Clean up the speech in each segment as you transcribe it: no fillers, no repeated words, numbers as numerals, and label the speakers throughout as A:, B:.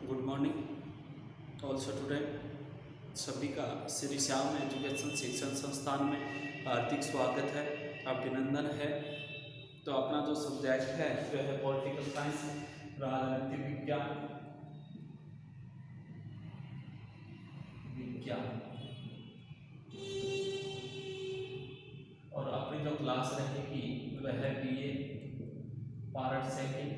A: Good morning all student. सभी का Shri Shyam education शिक्षण संस्थान में हार्दिक स्वागत है, अभिनंदन है। तो अपना जो सब्जेक्ट है जो है पॉलिटिकल साइंस, राजनीतिक विज्ञान और अपनी जो क्लास रहेगी वह BA पार्ट सेकंड।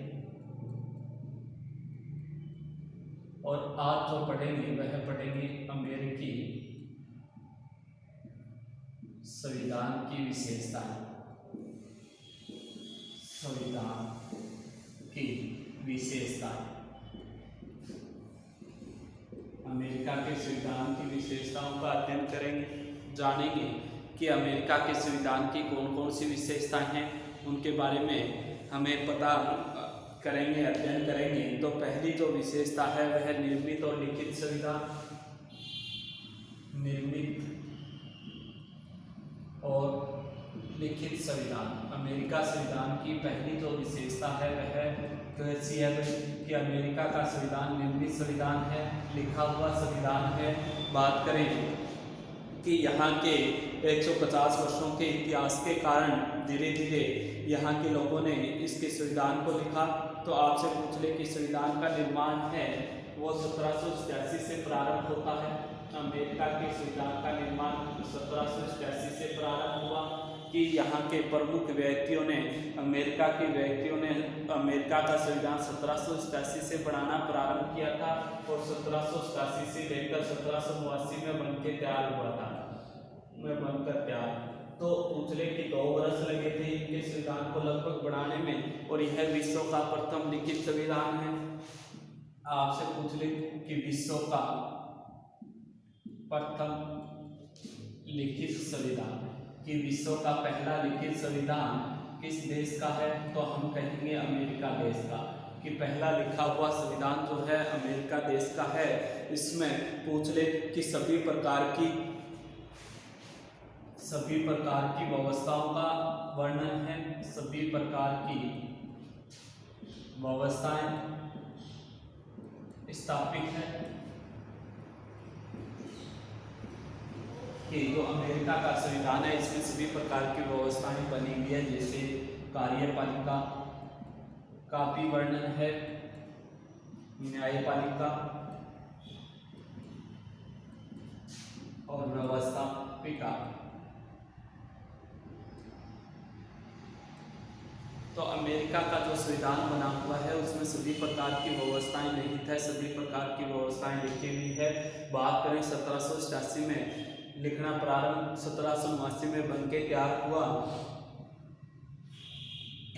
A: और आज जो पढ़ेंगे वह पढ़ेंगे अमेरिकी संविधान की विशेषताएं। संविधान की विशेषताएं, अमेरिका के संविधान की विशेषताओं का अध्ययन करेंगे, जानेंगे कि अमेरिका के संविधान की कौन कौन सी विशेषताएं हैं, उनके बारे में हमें पता करेंगे, अध्ययन करेंगे। तो पहली जो विशेषता है वह निर्मित और लिखित संविधान। निर्मित और लिखित संविधान, अमेरिका संविधान की पहली जो विशेषता है वह कैसी है कि अमेरिका का संविधान निर्मित संविधान है, लिखा हुआ संविधान है। बात करें कि यहाँ के 150 वर्षों के इतिहास के कारण धीरे धीरे यहाँ के लोगों ने इसके संविधान को लिखा। तो आपसे पूछ ले कि संविधान का निर्माण है वो 1787 से प्रारंभ होता है। अमेरिका के संविधान का निर्माण 1787 से प्रारंभ हुआ कि यहाँ के प्रमुख व्यक्तियों ने, अमेरिका के व्यक्तियों ने अमेरिका का संविधान 1787 से बनाना प्रारंभ किया था और 1787 से लेकर 1789 में बनकर तैयार हुआ था, बनकर तैयार। तो पूछ ले कि 2 वर्ष लगे थे इनके संविधान को लगभग बनाने में, और यह विश्व का प्रथम लिखित संविधान है। आपसे पूछ ले कि विश्व का प्रथम लिखित संविधान, कि विश्व का पहला लिखित संविधान किस देश का है, तो हम कहेंगे अमेरिका देश का, कि पहला लिखा हुआ संविधान जो है अमेरिका देश का है। इसमें पूछ ले कि सभी प्रकार की व्यवस्थाओं का वर्णन है, सभी प्रकार की व्यवस्थाएं स्थापित है, कि जो अमेरिका का संविधान है इसमें सभी प्रकार की व्यवस्थाएं बनी हुई है, जैसे कार्यपालिका का भी वर्णन है, न्यायपालिका और व्यवस्थापिका। तो अमेरिका का जो संविधान बना हुआ है उसमें सभी प्रकार की व्यवस्थाएं निहित है, सभी प्रकार की व्यवस्थाएं लिखी हुई है। बात करें 1787 में लिखना प्रारंभ, 1789 में बनके तैयार हुआ।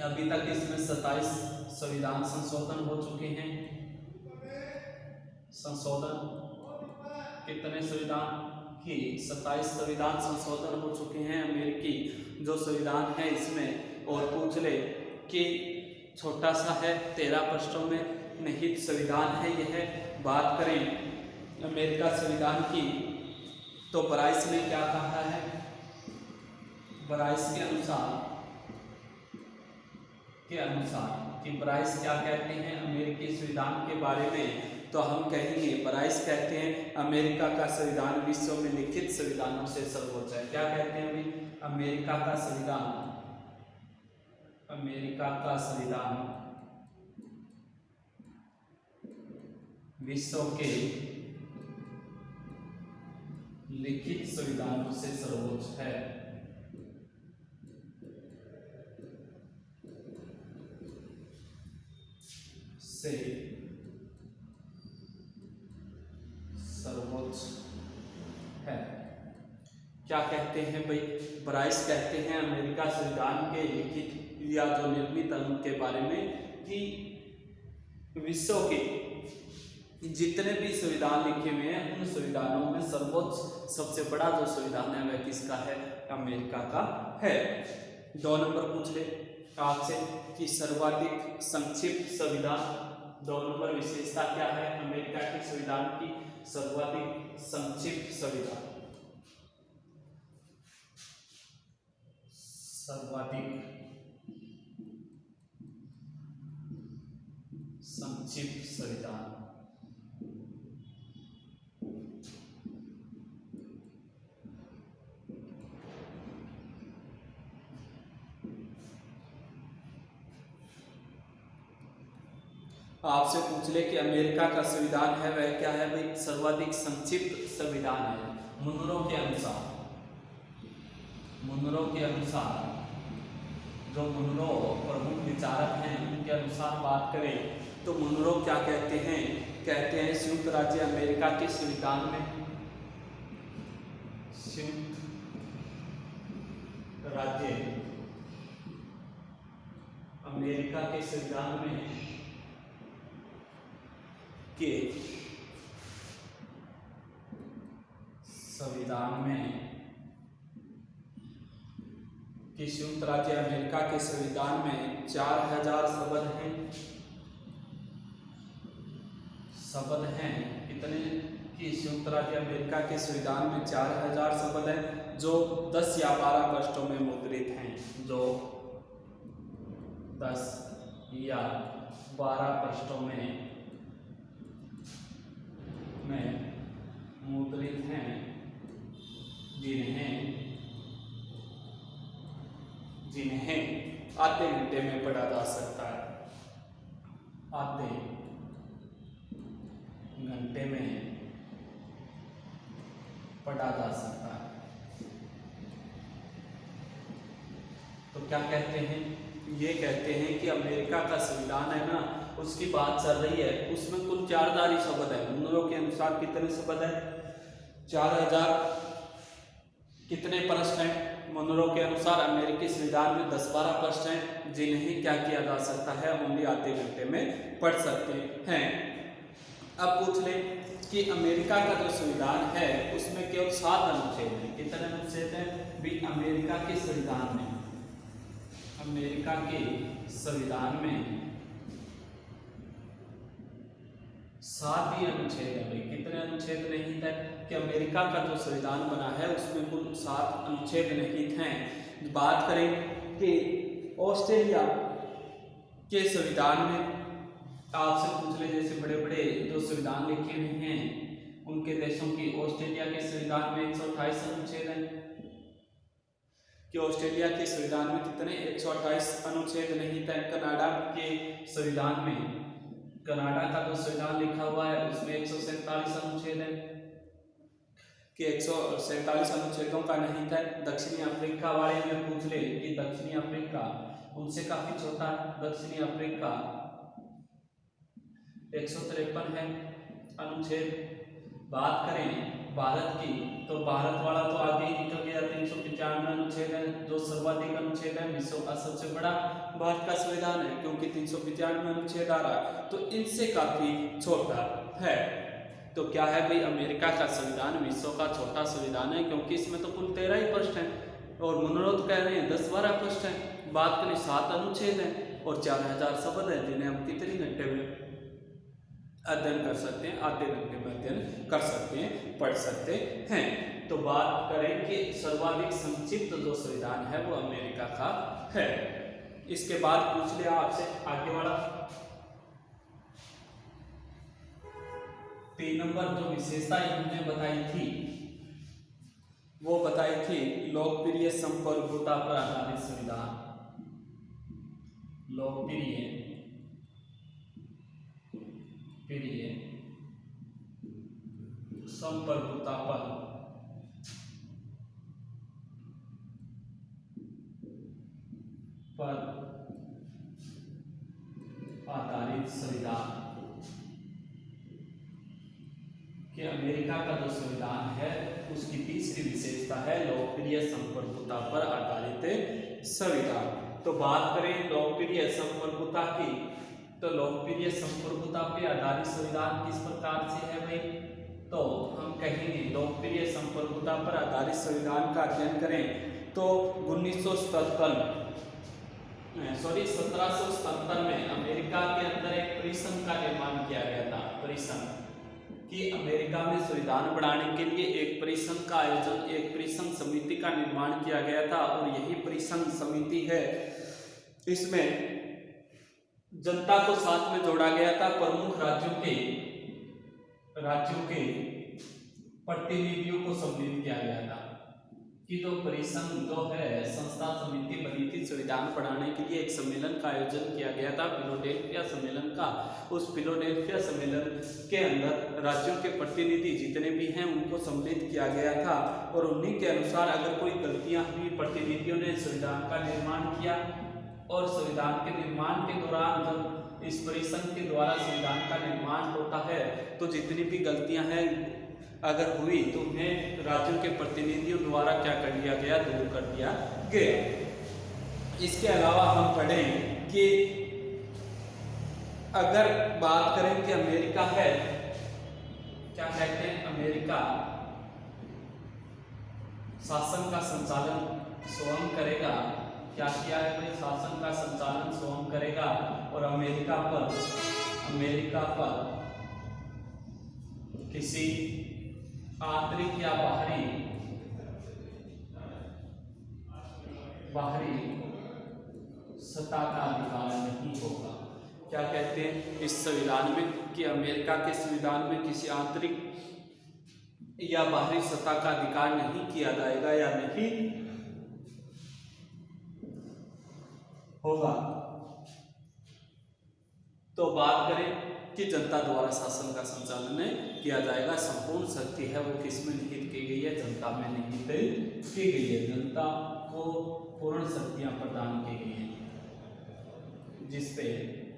A: अभी तक इसमें 27 संविधान संशोधन हो चुके हैं। संशोधन कितने संविधान की 27 संविधान संशोधन हो चुके हैं अमेरिकी जो संविधान है इसमें। और पूछ ले कि छोटा सा है, 13 पृष्ठों में निहित संविधान है यह। बात करें अमेरिका संविधान की तो ब्राइस ने क्या कहा है, ब्राइस के अनुसार कि ब्राइस क्या कहते हैं अमेरिकी संविधान के बारे में, तो हम कहेंगे ब्राइस कहते हैं अमेरिका का संविधान विश्व में लिखित संविधानों से सर्वोच्च है। क्या कहते हैं अभी, अमेरिका का संविधान विश्व के लिखित संविधानों से सर्वोच्च है। क्या कहते हैं भाई, ब्राइस कहते हैं अमेरिका संविधान के लिखित या जो निर्मित अंग के बारे में कि विश्व के जितने भी संविधान लिखे हुए हैं उन संविधानों में सर्वोच्च सबसे बड़ा जो संविधान है वह किसका है, अमेरिका का है। 2 नंबर पूछ ले आपसे कि सर्वाधिक संक्षिप्त संविधान। 2 नंबर विशेषता क्या है अमेरिका के संविधान की, सर्वाधिक संक्षिप्त संविधान। सर्वाधिक संक्षिप्त संविधान आपसे पूछ ले कि अमेरिका का संविधान है वह क्या है भाई, सर्वाधिक संक्षिप्त संविधान है। मुनरो के अनुसार, मुनरो के अनुसार, जो मुनरो प्रमुख विचारक हैं उनके अनुसार बात करें तो मुनरो क्या कहते हैं संयुक्त राज्य अमेरिका के संविधान में, संयुक्त राज्य अमेरिका के संविधान में संयुक्त राज्य अमेरिका के संविधान में 4000 शब्द हैं कितने कि संयुक्त राज्य अमेरिका के संविधान में 4000 शब्द हैं जो 10 या 12 पृष्ठों में मुद्रित हैं, जो 10 या 12 पृष्ठों में मुद्रित हैं, जिन्हें आधे घंटे में पढ़ा जा सकता है, आधे घंटे में पढ़ा जा सकता है। तो क्या कहते हैं, ये कहते हैं कि अमेरिका का संविधान है ना, उसकी बात चल रही है, उसमें कुल 4000 शब्द है। मुनरो के अनुसार कितने शब्द है, 4000 कितने पृष्ठ हैं। मुनरो के अनुसार अमेरिकी संविधान में 10-12 पृष्ठ हैं जिन्हें क्या किया जा सकता है, ओनली आधे घंटे में पढ़ सकते हैं। अब पूछ ले कि अमेरिका का जो संविधान है उसमें केवल 7 अनुच्छेद हैं। कितने अनुच्छेद हैं भी अमेरिका के संविधान में, अमेरिका के संविधान में 7 ही अनुच्छेद है भाई। कितने अनुच्छेद निहित है कि अमेरिका का जो संविधान बना है उसमें कुल 7 अनुच्छेद निहित हैं। बात करें कि ऑस्ट्रेलिया के संविधान में आपसे पूछ ले, जैसे बड़े बड़े जो संविधान लिखे हुए हैं उनके देशों की, ऑस्ट्रेलिया के संविधान में 128 अनुच्छेद हैं कि ऑस्ट्रेलिया के संविधान में कितने 128 अनुच्छेद निहित हैं। कनाडा के संविधान में, कनाडा का जो संविधान लिखा हुआ है उसमें 147 अनुच्छेद है कि 147 अनुच्छेदों का निहित है। दक्षिणी अफ्रीका वाले में पूछ ले कि दक्षिणी अफ्रीका उनसे काफी छोटा है, दक्षिणी अफ्रीका 153 है अनुच्छेद। बात करें भारत की तो भारत वाला तो आगे ही निकल गया, 395 अनुच्छेद है जो सर्वाधिक अनुच्छेद है, विश्व का सबसे बड़ा भारत का संविधान है क्योंकि 395 अनुच्छेद आ रहा है, तो इनसे काफी छोटा है। तो क्या है भाई, अमेरिका का संविधान विश्व का छोटा संविधान है क्योंकि इसमें तो कुल 13 ही पृष्ठ हैं और मनोरथ कह रहे हैं 10-12 पृष्ठ हैं। बात करें 7 अनुच्छेद हैं और 4000 शब्द है जिन्हें हम कितने घंटे में अध्ययन कर सकते हैं, आधे घंटे में अध्ययन कर सकते हैं, पढ़ सकते हैं। तो बात करें कि सर्वाधिक संक्षिप्त जो संविधान है वो अमेरिका का है। इसके बाद पूछ लिया आपसे आगे वाला 3 नंबर जो विशेषता इन्होंने बताई थी वो बताई थी लोकप्रिय संप्रभुता पर आधारित संविधान, लोकप्रिय संप्रभुता पर आधारित संविधान कि अमेरिका का जो संविधान है उसकी तीसरी विशेषता है लोकप्रिय संप्रभुता पर आधारित संविधान। तो बात करें लोकप्रिय संप्रभुता की, तो लोकप्रिय संप्रभुता पर आधारित संविधान किस प्रकार से है भाई, तो हम कहेंगे लोकप्रिय संप्रभुता पर आधारित संविधान का अध्ययन करें तो 1777 में अमेरिका के अंदर एक परिसंघ का निर्माण किया गया था। परिसंघ कि अमेरिका में संविधान बनाने के लिए एक परिसंघ का आयोजन, एक परिसंघ समिति का निर्माण किया गया था और यही परिसंघ समिति है, इसमें जनता को साथ में जोड़ा गया था, प्रमुख राज्यों के प्रतिनिधियों को सम्मिलित किया गया था, कि तो परिसंघ जो है संस्था समिति बनी थी संविधान बनाने के लिए, एक सम्मेलन का आयोजन किया गया था फिलाडेल्फिया सम्मेलन का। उस फिलाडेल्फिया सम्मेलन के अंदर राज्यों के प्रतिनिधि जितने भी हैं उनको सम्मिलित किया गया था और उन्हीं के अनुसार अगर कोई गलतियां हुई, प्रतिनिधियों ने संविधान का निर्माण किया और संविधान के निर्माण के दौरान जब इस परिसंघ के द्वारा संविधान का निर्माण होता है तो जितनी भी गलतियां हैं अगर हुई तो उन्हें राज्यों के प्रतिनिधियों द्वारा क्या कर दिया गया, दूर कर दिया गया। इसके अलावा हम पढ़ें कि अगर बात करें कि अमेरिका है, क्या कहते हैं, अमेरिका शासन का संचालन स्वयं करेगा। क्या किया है भाई, शासन का संचालन स्वयं करेगा और अमेरिका पर किसी आंतरिक या बाहरी सत्ता का अधिकार नहीं होगा। क्या कहते हैं इस संविधान में कि अमेरिका के संविधान में किसी आंतरिक या बाहरी सत्ता का अधिकार नहीं किया जाएगा या नहीं होगा। तो बात करें कि जनता द्वारा शासन का संचालन किया जाएगा। संपूर्ण शक्ति है वो किसमें निहित की गई है, जनता में निहित की गई है। जनता को पूर्ण शक्तियां प्रदान की गई हैं जिसपे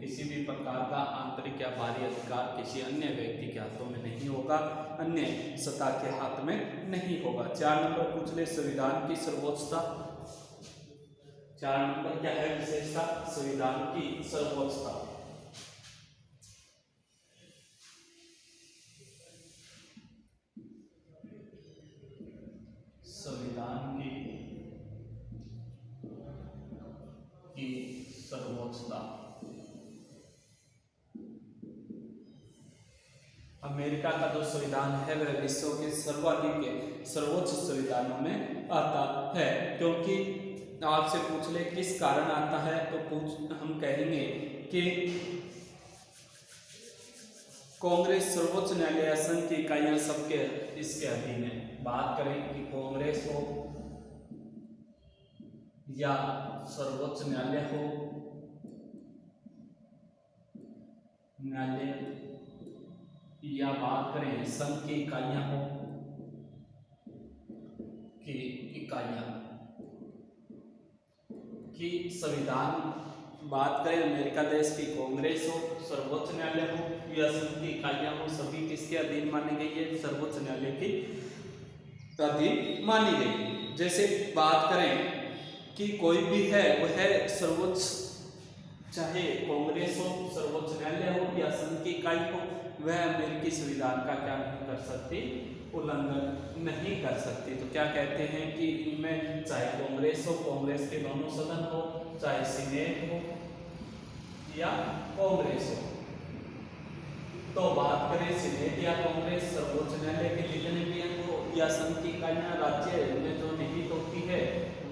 A: किसी भी प्रकार का आंतरिक या बाहरी अधिकार किसी अन्य व्यक्ति के हाथों में नहीं होगा, अन्य सत्ता के हाथ में नहीं होगा। 4 नंबर पूछ ले, संविधान की सर्वोच्चता। 4 नंबर क्या है विशेषता, संविधान की सर्वोच्चता। संविधान की सर्वोच्चता। अमेरिका का जो संविधान है वह विश्व के सर्वोच्च संविधानों में आता है। क्योंकि आपसे पूछ ले किस कारण आता है तो हम कहेंगे कि कांग्रेस सर्वोच्च न्यायालय संघ की इकाइयां सबके इसके अधीन है। बात करें कि कांग्रेस हो या सर्वोच्च न्यायालय हो, या बात करें संघ की इकाइयां हो की इकाइयां की संविधान, बात करें अमेरिका देश की कांग्रेस हो, सर्वोच्च न्यायालय हो या संघ की इकाइयां हो, सभी किसके अधीन मानी गई है, सर्वोच्च न्यायालय की अधीन मानी गई। जैसे बात करें कि कोई भी है वह सर्वोच्च, चाहे कांग्रेस हो, सर्वोच्च न्यायालय हो या संघ की इकाई हो, वह अमेरिकी संविधान का क्या नहीं कर सकती, उल्लंघन नहीं कर सकती। तो क्या कहते हैं कि इनमें चाहे कांग्रेस हो, कांग्रेस के दोनों सदन हो, चाहे सीनेट हो या कांग्रेस हो। तो बात करें सीनेट या कांग्रेस, सर्वोच्च न्यायालय के जितने भी हैं वो या संघ की इकाइयां राज्य में जो निहित होती है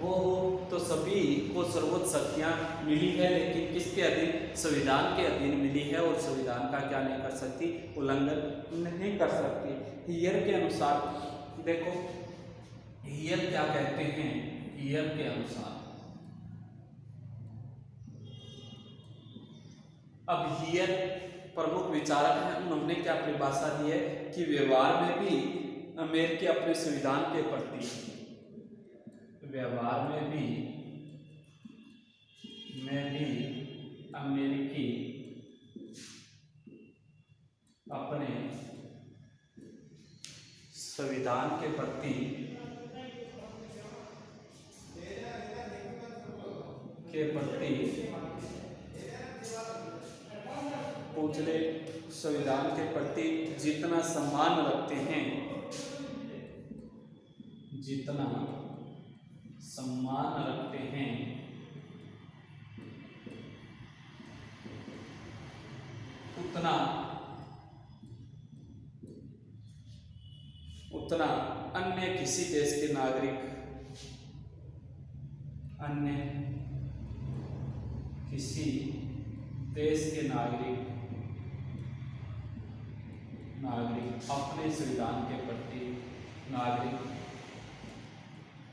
A: वो हो, तो सभी को सर्वोच्च शक्तियां मिली है, लेकिन किसके अधीन, संविधान के अधीन मिली है और संविधान का क्या नहीं कर सकती, उल्लंघन नहीं कर सकती। हियर के अनुसार देखो, हियर क्या कहते हैं, हियर के अनुसार अब हियर प्रमुख विचारक हैं, उन्होंने क्या परिभाषा दी है कि व्यवहार में भी अमेरिकी अपने संविधान के प्रति, व्यवहार में भी अमेरिकी अपने संविधान के प्रति पूछ ले, संविधान के प्रति जितना सम्मान रखते हैं, जितना सम्मान रखते हैं उतना अन्य किसी देश के नागरिक, अन्य किसी देश के नागरिक अपने संविधान के प्रति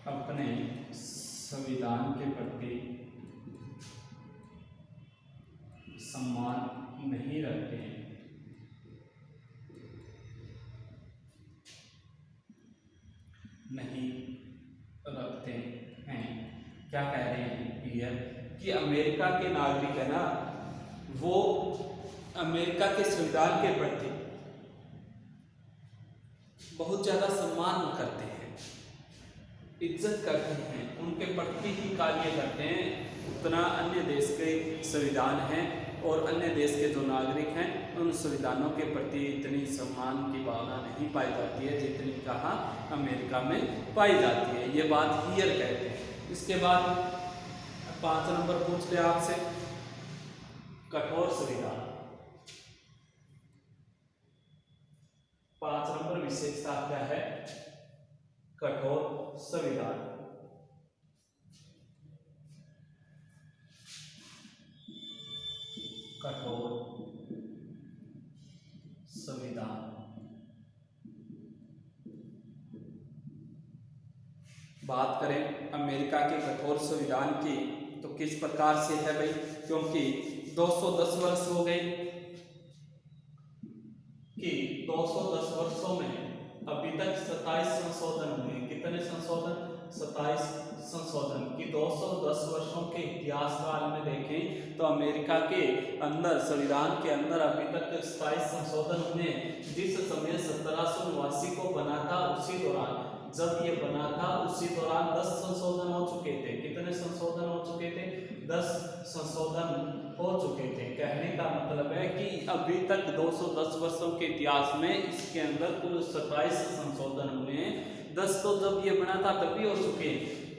A: अपने संविधान के प्रति सम्मान नहीं रखते हैं, क्या कह रहे हैं क्लियर कि अमेरिका के नागरिक है ना, वो अमेरिका के संविधान के प्रति बहुत ज़्यादा सम्मान करते हैं, इज्जत करते हैं, उनके प्रति ही कार्य करते हैं उतना अन्य देश के संविधान हैं और अन्य देश के जो नागरिक हैं उन संविधानों के प्रति इतनी सम्मान की भावना नहीं पाई जाती है जितनी कहाँ अमेरिका में पाई जाती है। ये बात हियर कहते हैं। इसके बाद 5 नंबर पूछ लिया आपसे, कठोर संविधान। 5 नंबर विशेषता क्या है? कठोर संविधान। कठोर संविधान। बात करें अमेरिका के कठोर संविधान की तो किस प्रकार से है भाई, क्योंकि 210 वर्ष हो गए कि 210 वर्षों में अभी तक 27 संशोधन हुए। कितने संशोधन? 27 संशोधन। कि 210 वर्षों के इतिहास काल में देखें तो अमेरिका के अंदर संविधान के अंदर अभी तक 27 संशोधन हुए। जिस समय 1789 को बना था उसी दौरान, जब ये बना था उसी दौरान 10 संशोधन हो चुके थे। कितने संशोधन हो चुके थे? 10 संशोधन हो चुके थे। कहने का मतलब है कि अभी तक 210 वर्षों के इतिहास में इसके अंदर कुल 27 संशोधन हुए। 10 तो जब ये बना था तभी हो चुके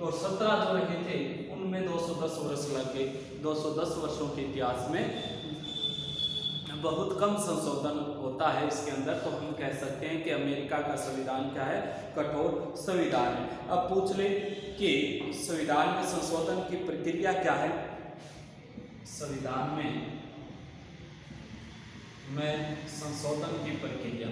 A: और 17 जो रहे थे उनमें 210 वर्ष लग गए। 210 वर्षों के इतिहास में बहुत कम संशोधन होता है इसके अंदर, तो हम कह सकते हैं कि अमेरिका का संविधान क्या है? कठोर संविधान है। अब पूछ ले कि संविधान में संशोधन की प्रक्रिया क्या है? संविधान में संशोधन की प्रक्रिया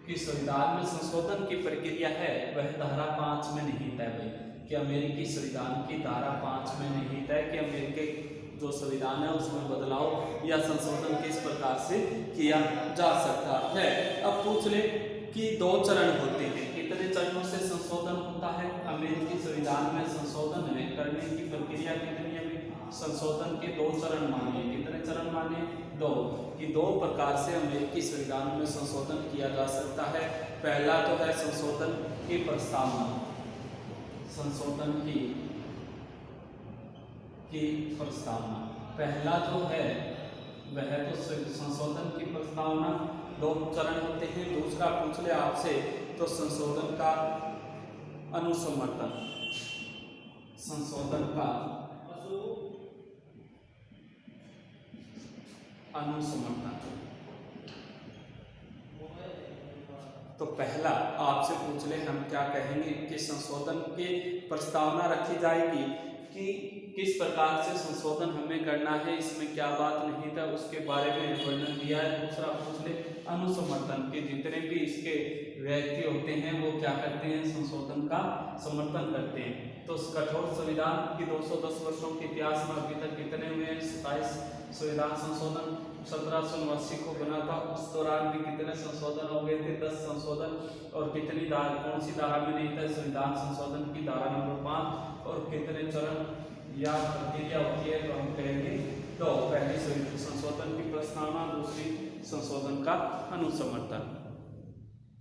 A: कि संविधान में संशोधन की प्रक्रिया है वह धारा 5 में निहित है भाई, कि अमेरिकी संविधान की धारा 5 में निहित है कि अमेरिकी जो संविधान है उसमें बदलाव या संशोधन किस प्रकार से किया जा सकता है। अब पूछ ले कि 2 चरण होते हैं। कितने चरणों से संशोधन होता है? अमेरिकी संविधान में संशोधन करने की प्रक्रिया कितनी है? संशोधन के 2 चरण मानिए। कितने चरण मानिए? 2। कि 2 प्रकार से अमेरिकी संविधान में संशोधन किया जा सकता है। पहला तो है संशोधन की प्रस्तावना। संशोधन की प्रस्तावना पहला जो है वह तो संशोधन की प्रस्तावना। 2 चरण होते हैं। दूसरा पूछ ले आपसे तो संशोधन का अनुसमर्थन। संशोधन का अनुसमर्थन। तो पहला आपसे पूछ ले हम क्या कहेंगे कि संशोधन की प्रस्तावना रखी जाएगी कि किस प्रकार से संशोधन हमें करना है, इसमें क्या बात नहीं था उसके बारे में वर्णन दिया है। दूसरा पूछ ले अनुसमर्थन के जितने भी इसके व्यक्ति होते हैं वो क्या करते हैं? संशोधन का समर्थन करते हैं। तो कठोर संविधान की 210 वर्षों के इतिहास में अभी तक कितने हुए हैं? 27 संविधान संशोधन। 1789 को बना था उस दौरान भी कितने संशोधन हो गए थे? 10 संशोधन। और कितनी धारा, कौन सी धारा में नहीं था? संविधान संशोधन की धारा नंबर 5। और कितने चरण या प्रक्रिया होती है तो हम कहेंगे तो पहली संशोधन की प्रस्तावना, दूसरी संशोधन का अनुसमर्थन।